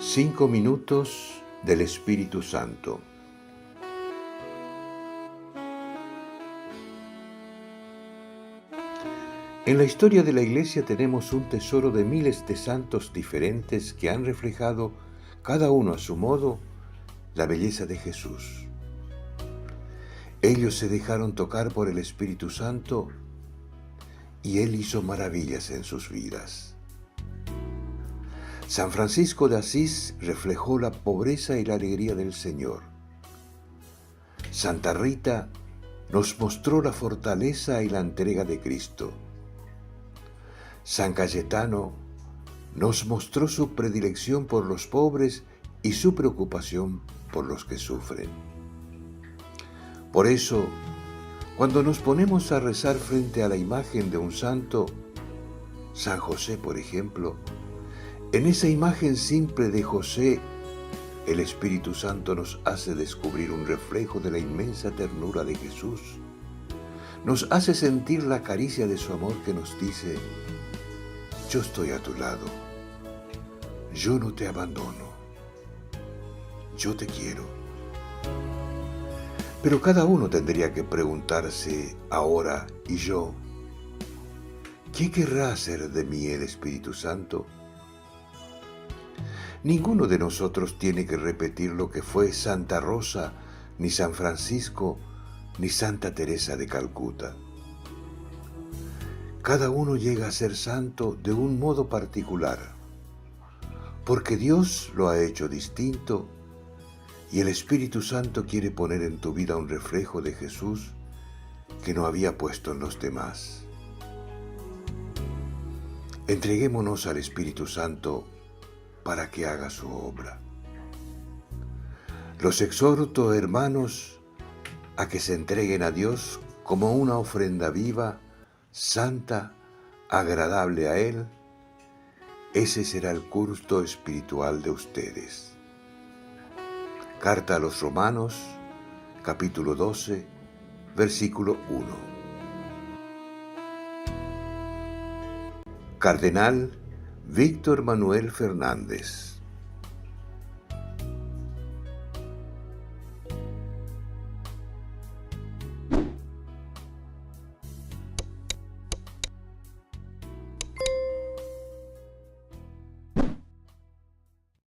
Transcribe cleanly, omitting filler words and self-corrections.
5 minutos del Espíritu Santo. En la historia de la Iglesia tenemos un tesoro de miles de santos diferentes que han reflejado, cada uno a su modo, la belleza de Jesús. Ellos se dejaron tocar por el Espíritu Santo y Él hizo maravillas en sus vidas. San Francisco de Asís reflejó la pobreza y la alegría del Señor. Santa Rita nos mostró la fortaleza y la entrega de Cristo. San Cayetano nos mostró su predilección por los pobres y su preocupación por los que sufren. Por eso, cuando nos ponemos a rezar frente a la imagen de un santo, San José, por ejemplo, en esa imagen simple de José, el Espíritu Santo nos hace descubrir un reflejo de la inmensa ternura de Jesús. Nos hace sentir la caricia de su amor que nos dice: yo estoy a tu lado, yo no te abandono, yo te quiero. Pero cada uno tendría que preguntarse ahora: ¿y yo? ¿Qué querrá hacer de mí el Espíritu Santo? Ninguno de nosotros tiene que repetir lo que fue Santa Rosa, ni San Francisco, ni Santa Teresa de Calcuta. Cada uno llega a ser santo de un modo particular, porque Dios lo ha hecho distinto y el Espíritu Santo quiere poner en tu vida un reflejo de Jesús que no había puesto en los demás. Entreguémonos al Espíritu Santo para que haga su obra. Los exhorto, hermanos, a que se entreguen a Dios como una ofrenda viva, santa, agradable a Él. Ese será el curso espiritual de ustedes. Carta a los Romanos, capítulo 12, versículo 1. Cardenal Víctor Manuel Fernández.